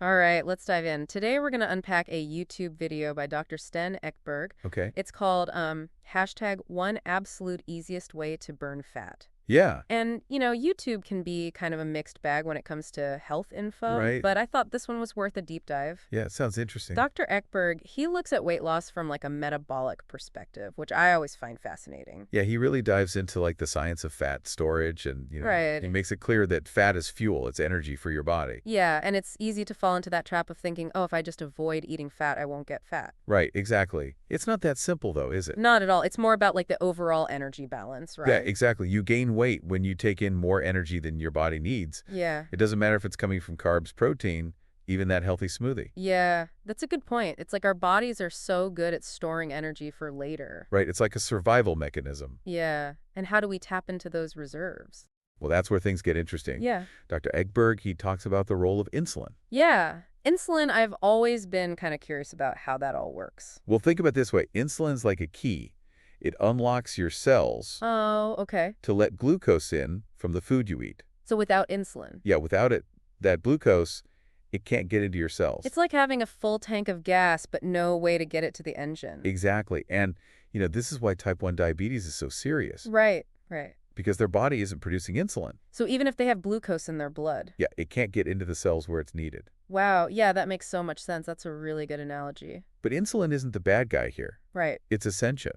All right, let's dive in. Today we're going to unpack a YouTube video by Dr. Sten Ekberg. Okay. It's called hashtag one absolute easiest way to burn fat. Yeah. And, YouTube can be kind of a mixed bag when it comes to health info, Right. but I thought this one was worth a deep dive. Yeah, it sounds interesting. Dr. Ekberg, he looks at weight loss from like a metabolic perspective, which I always find fascinating. Yeah, he really dives into the science of fat storage and, Right. he makes it clear that fat is fuel, it's energy for your body. Yeah, and it's easy to fall into that trap of thinking, oh, if I just avoid eating fat, I won't get fat. Right, exactly. It's not that simple though, is it? Not at all. It's more about like the overall energy balance, right? Yeah, exactly. You gain weight when you take in more energy than your body needs. Yeah. It doesn't matter if it's coming from carbs, protein, even that healthy smoothie. Yeah, that's a good point. It's like our bodies are so good at storing energy for later. Right, it's like a survival mechanism. Yeah, and how do we tap into those reserves? Well, that's where things get interesting. Yeah. Dr. Ekberg, he talks about the role of insulin. Yeah, insulin, I've always been kind of curious about how that all works. Well, think about it this way. Insulin's like a key. It unlocks your cells Oh, okay. to let glucose in from the food you eat. So without insulin. Yeah, without it, that glucose, it can't get into your cells. It's like having a full tank of gas, but no way to get it to the engine. Exactly. And, this is why type 1 diabetes is so serious. Right. Because their body isn't producing insulin. So even if they have glucose in their blood. Yeah, it can't get into the cells where it's needed. Wow, yeah, that makes so much sense. That's a really good analogy. But insulin isn't the bad guy here. Right. It's essential.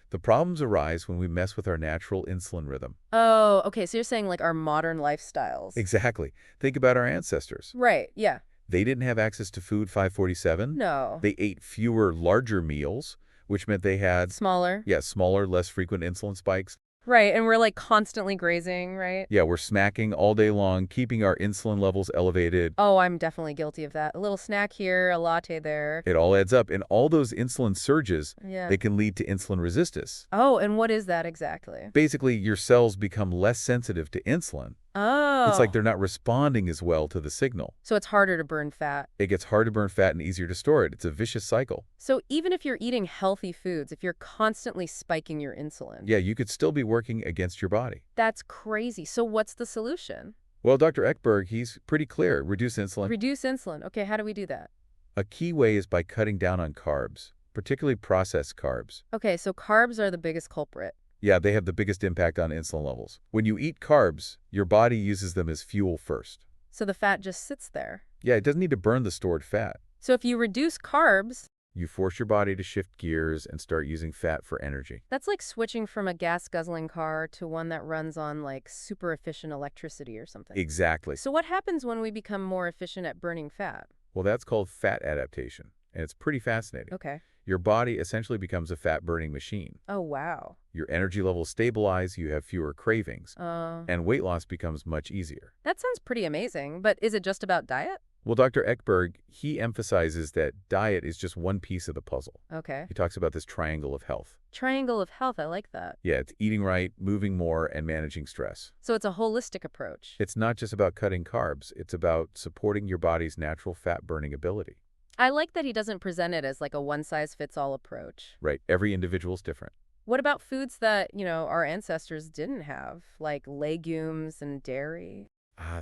The problems arise when we mess with our natural insulin rhythm. Oh, okay, so you're saying like our modern lifestyles. Exactly. Think about our ancestors. Right, yeah. They didn't have access to food 547. No. They ate fewer, larger meals, which meant they had Smaller. smaller, less frequent insulin spikes. Right, and we're like constantly grazing, right? Yeah, we're snacking all day long, keeping our insulin levels elevated. Oh, I'm definitely guilty of that. A little snack here, a latte there. It all adds up, and all those insulin surges, Yeah. they can lead to insulin resistance. Oh, and what is that exactly? Basically, your cells become less sensitive to insulin. Oh. It's like they're not responding as well to the signal. So it's harder to burn fat. It gets hard to burn fat and easier to store it. It's a vicious cycle. So even if you're eating healthy foods, if you're constantly spiking your insulin. Yeah, you could still be working against your body. That's crazy. So what's the solution? Well, Dr. Ekberg, he's pretty clear. Reduce insulin. Reduce insulin. Okay, how do we do that? A key way is by cutting down on carbs, particularly processed carbs. Okay, so carbs are the biggest culprit. Yeah, they have the biggest impact on insulin levels. When you eat carbs, your body uses them as fuel first. So the fat just sits there. Yeah, it doesn't need to burn the stored fat. So if you reduce carbs, You force your body to shift gears and start using fat for energy. that's like switching from a gas-guzzling car to one that runs on like super efficient electricity or something. Exactly. So what happens when we become more efficient at burning fat? Well, that's called fat adaptation, and it's pretty fascinating. Okay. Your body essentially becomes a fat-burning machine. Oh, wow. Your energy levels stabilize, you have fewer cravings, Uh, and weight loss becomes much easier. that sounds pretty amazing, but is it just about diet? Well, Dr. Ekberg, he emphasizes that diet is just one piece of the puzzle. Okay. He talks about this triangle of health. Triangle of health, I like that. Yeah, it's eating right, moving more, and managing stress. So it's a holistic approach. It's not just about cutting carbs, it's about supporting your body's natural fat-burning ability. I like that he doesn't present it as like a one-size-fits-all approach. Right, every individual's different. What about foods that, our ancestors didn't have, like legumes and dairy?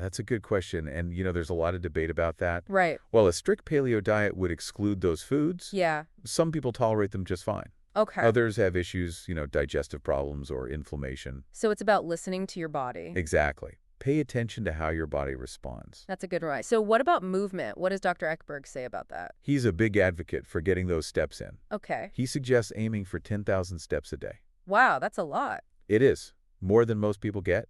That's a good question, and there's a lot of debate about that. Right. Well, a strict paleo diet would exclude those foods. Yeah. Some people tolerate them just fine. Okay. Others have issues, digestive problems or inflammation. So it's about listening to your body. Exactly. Pay attention to how your body responds. That's a good right. So what about movement? What does Dr. Ekberg say about that? He's a big advocate for getting those steps in. Okay. He suggests aiming for 10,000 steps a day. Wow, that's a lot. It is. More than most people get,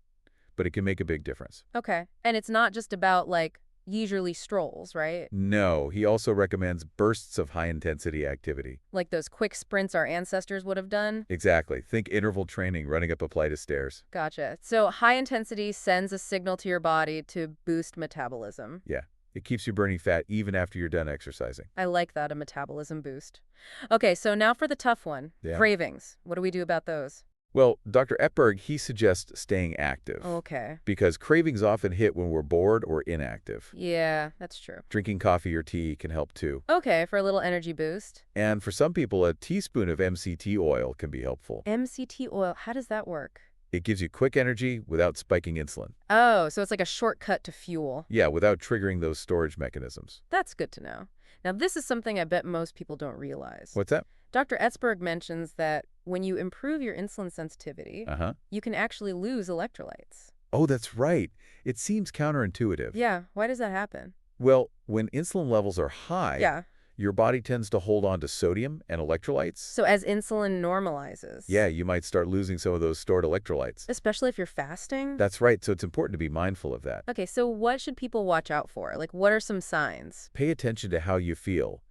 but it can make a big difference. Okay. And it's not just about like leisurely strolls, right? No, he also recommends bursts of high-intensity activity. Like those quick sprints our ancestors would have done? Exactly. Think interval training, running up a flight of stairs. Gotcha. So high intensity sends a signal to your body to boost metabolism. Yeah, it keeps you burning fat even after you're done exercising. I like that, a metabolism boost. Okay, so now for the tough one. Yeah. Cravings. What do we do about those? Well, Dr. Ekberg, he suggests staying active. Okay. Because cravings often hit when we're bored or inactive. Yeah, that's true. Drinking coffee or tea can help too. Okay, for a little energy boost. And for some people, a teaspoon of MCT oil can be helpful. MCT oil, how does that work? It gives you quick energy without spiking insulin. Oh, so it's like a shortcut to fuel. Yeah, without triggering those storage mechanisms. That's good to know. Now, this is something I bet most people don't realize. What's that? Dr. Etzberg mentions that when you improve your insulin sensitivity, you can actually lose electrolytes. Oh, that's right. It seems counterintuitive. Yeah, why does that happen? Well, when insulin levels are high, your body tends to hold on to sodium and electrolytes. So as insulin normalizes. Yeah, you might start losing some of those stored electrolytes. Especially if you're fasting? That's right, so it's important to be mindful of that. Okay, so what should people watch out for? Like, what are some signs? Pay attention to how you feel.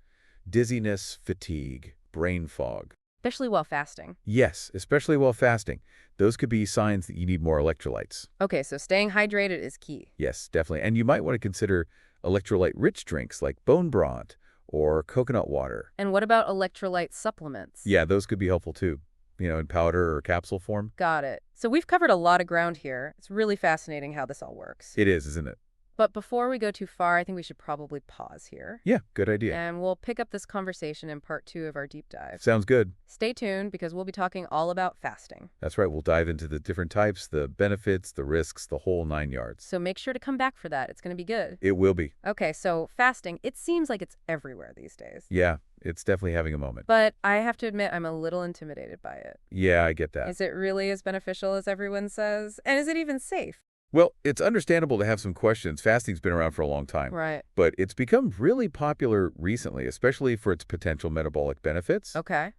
Dizziness, fatigue, brain fog. Especially while fasting. Yes, especially while fasting. Those could be signs that you need more electrolytes. Okay, so staying hydrated is key. Yes, definitely. And you might want to consider electrolyte-rich drinks like bone broth or coconut water. And what about electrolyte supplements? Yeah, those could be helpful too, in powder or capsule form. Got it. So we've covered a lot of ground here. It's really fascinating how this all works. It is, isn't it? But before we go too far, I think we should probably pause here. Yeah, good idea. And we'll pick up this conversation in part 2 of our deep dive. Sounds good. Stay tuned because we'll be talking all about fasting. That's right. We'll dive into the different types, the benefits, the risks, the whole 9 yards. So make sure to come back for that. It's going to be good. It will be. Okay, so fasting, it seems like it's everywhere these days. Yeah, it's definitely having a moment. But I have to admit, I'm a little intimidated by it. Yeah, I get that. Is it really as beneficial as everyone says? And is it even safe? Well, it's understandable to have some questions. Fasting's been around for a long time. Right. But it's become really popular recently, especially for its potential metabolic benefits. Okay.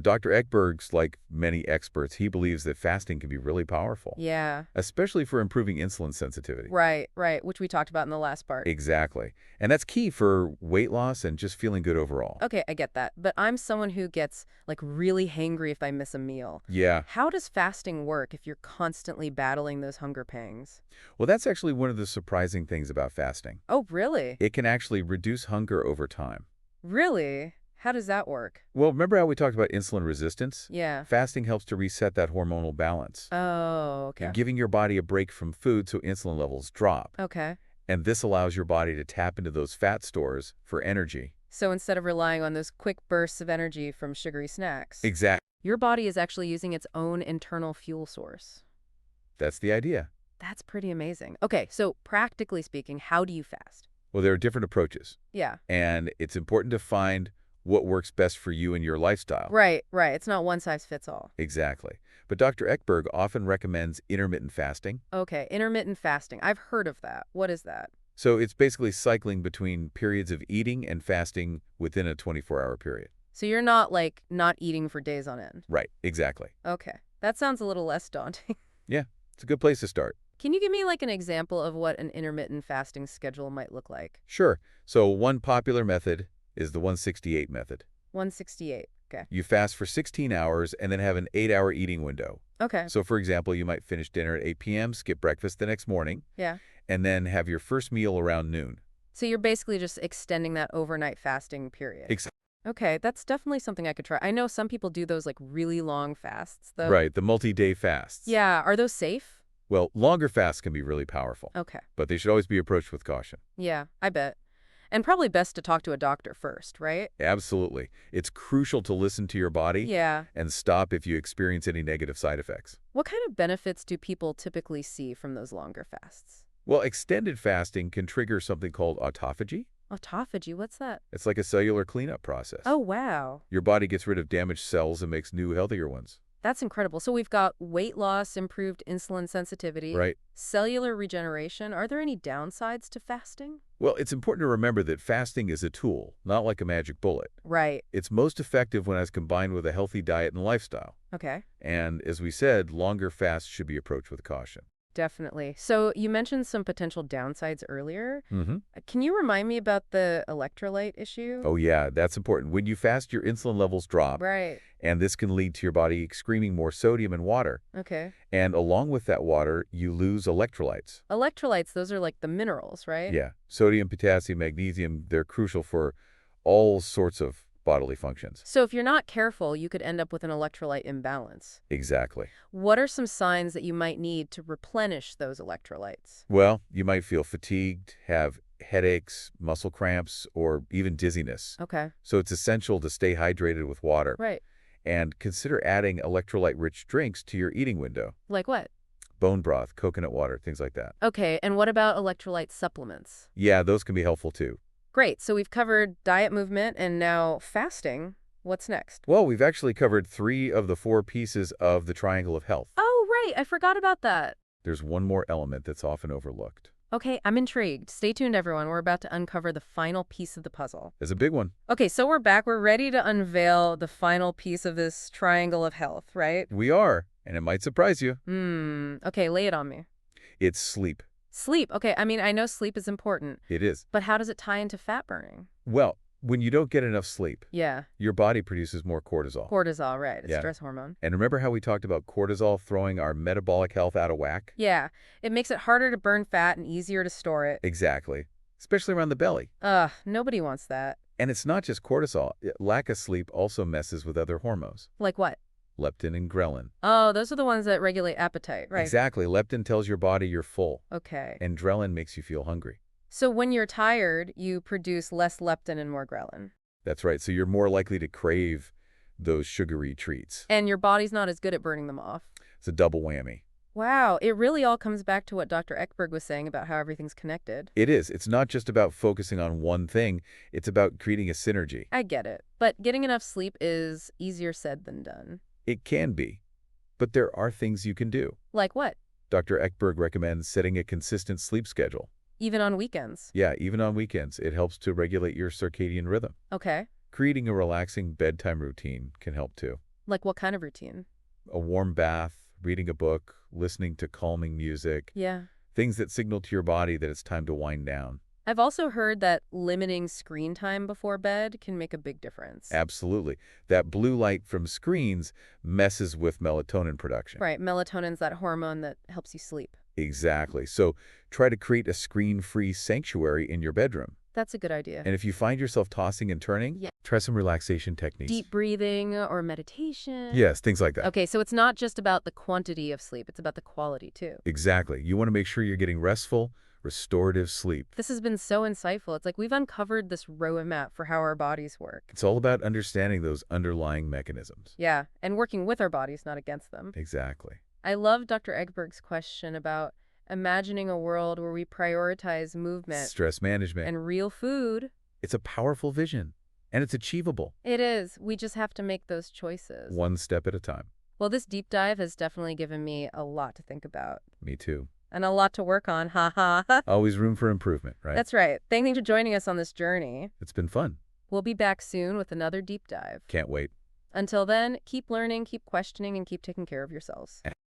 Dr. Ekberg's, like many experts, he believes that fasting can be really powerful. Yeah. Especially for improving insulin sensitivity. Right, which we talked about in the last part. Exactly. And that's key for weight loss and just feeling good overall. Okay, I get that. But I'm someone who gets, really hangry if I miss a meal. Yeah. How does fasting work if you're constantly battling those hunger pangs? Well, that's actually one of the surprising things about fasting. Oh, really? It can actually reduce hunger over time. Really? How does that work? Well, remember how we talked about insulin resistance? Yeah. Fasting helps to reset that hormonal balance. Oh, okay. You're giving your body a break from food so insulin levels drop. Okay. And this allows your body to tap into those fat stores for energy. So instead of relying on those quick bursts of energy from sugary snacks, Exactly. your body is actually using its own internal fuel source. That's the idea. That's pretty amazing. Okay, so practically speaking, how do you fast? Well, there are different approaches. Yeah. And it's important to find what works best for you and your lifestyle. Right. It's not one size fits all. Exactly. But Dr. Ekberg often recommends intermittent fasting. Okay, intermittent fasting. I've heard of that. What is that? So it's basically cycling between periods of eating and fasting within a 24-hour period. So you're not not eating for days on end. Right, exactly. Okay, that sounds a little less daunting. Yeah, it's a good place to start. Can you give me an example of what an intermittent fasting schedule might look like? Sure. So one popular method is the 168 method. 168, okay. You fast for 16 hours and then have an 8-hour eating window. Okay. So, for example, you might finish dinner at 8 p.m., skip breakfast the next morning, Yeah. and then have your first meal around noon. So you're basically just extending that overnight fasting period. Exactly. Okay, that's definitely something I could try. I know some people do those really long fasts, though. Right, the multi-day fasts. Yeah, are those safe? Well, longer fasts can be really powerful. Okay. But they should always be approached with caution. Yeah, I bet. And probably best to talk to a doctor first, right? Absolutely. It's crucial to listen to your body Yeah. and stop if you experience any negative side effects. What kind of benefits do people typically see from those longer fasts? Well, extended fasting can trigger something called autophagy. Autophagy, what's that? It's like a cellular cleanup process. Oh, wow. Your body gets rid of damaged cells and makes new, healthier ones. That's incredible. So we've got weight loss, improved insulin sensitivity, Right. cellular regeneration. Are there any downsides to fasting? Well, it's important to remember that fasting is a tool, not like a magic bullet. Right. It's most effective when it's combined with a healthy diet and lifestyle. Okay. And as we said, longer fasts should be approached with caution. Definitely. So you mentioned some potential downsides earlier. Mm-hmm. Can you remind me about the electrolyte issue? Oh, yeah, that's important. When you fast, your insulin levels drop. Right. And this can lead to your body excreting more sodium and water. Okay. And along with that water, you lose electrolytes. Electrolytes, those are the minerals, right? Yeah. Sodium, potassium, magnesium, they're crucial for all sorts of bodily functions. So if you're not careful, you could end up with an electrolyte imbalance. Exactly. What are some signs that you might need to replenish those electrolytes? Well, you might feel fatigued, have headaches, muscle cramps, or even dizziness. Okay. So it's essential to stay hydrated with water. Right. And consider adding electrolyte-rich drinks to your eating window. Like what? Bone broth, coconut water, things like that. Okay, and what about electrolyte supplements? Yeah, those can be helpful too. Great, so we've covered diet, movement, and now fasting. What's next? Well, we've actually covered 3 of the 4 pieces of the triangle of health. Oh, right, I forgot about that. There's one more element that's often overlooked. Okay, I'm intrigued. Stay tuned, everyone. We're about to uncover the final piece of the puzzle. It's a big one. Okay, so we're back. We're ready to unveil the final piece of this triangle of health, right? We are, and it might surprise you. Okay, lay it on me. It's sleep. Sleep. Okay, I mean, I know sleep is important. It is. But how does it tie into fat burning? Well, when you don't get enough sleep, Yeah. your body produces more cortisol. Cortisol, right. It's Yeah. stress hormone. And remember how we talked about cortisol throwing our metabolic health out of whack? Yeah, it makes it harder to burn fat and easier to store it. Exactly. Especially around the belly. Ugh, nobody wants that. And it's not just cortisol. Lack of sleep also messes with other hormones. Like what? Leptin and ghrelin. Oh, those are the ones that regulate appetite, right? Exactly. Leptin tells your body you're full. Okay. And ghrelin makes you feel hungry. So when you're tired, you produce less leptin and more ghrelin. That's right. So you're more likely to crave those sugary treats. And your body's not as good at burning them off. It's a double whammy. Wow, it really all comes back to what Dr. Ekberg was saying about how everything's connected. It is. It's not just about focusing on one thing. It's about creating a synergy. I get it. But getting enough sleep is easier said than done. It can be. But there are things you can do. Like what? Dr. Ekberg recommends setting a consistent sleep schedule. Even on weekends? Yeah, even on weekends. It helps to regulate your circadian rhythm. Okay. Creating a relaxing bedtime routine can help too. Like what kind of routine? A warm bath, reading a book, listening to calming music. Yeah. Things that signal to your body that it's time to wind down. I've also heard that limiting screen time before bed can make a big difference. Absolutely. That blue light from screens messes with melatonin production. Right, melatonin's that hormone that helps you sleep. Exactly. So try to create a screen-free sanctuary in your bedroom. That's a good idea. And if you find yourself tossing and turning, Yeah. try some relaxation techniques. Deep breathing or meditation. Yes, things like that. Okay, so it's not just about the quantity of sleep, it's about the quality too. Exactly. You want to make sure you're getting restful, restorative sleep. This has been so insightful. It's like we've uncovered this roadmap for how our bodies work. It's all about understanding those underlying mechanisms. Yeah, and working with our bodies, not against them. Exactly. I love Dr. Ekberg's question about imagining a world where we prioritize movement Stress management. and real food. It's a powerful vision, and it's achievable. It is. We just have to make those choices. One step at a time. Well, this deep dive has definitely given me a lot to think about. Me too. And a lot to work on, haha. Always room for improvement, right? That's right. Thank you for joining us on this journey. It's been fun. We'll be back soon with another deep dive. Can't wait. Until then, keep learning, keep questioning, and keep taking care of yourselves.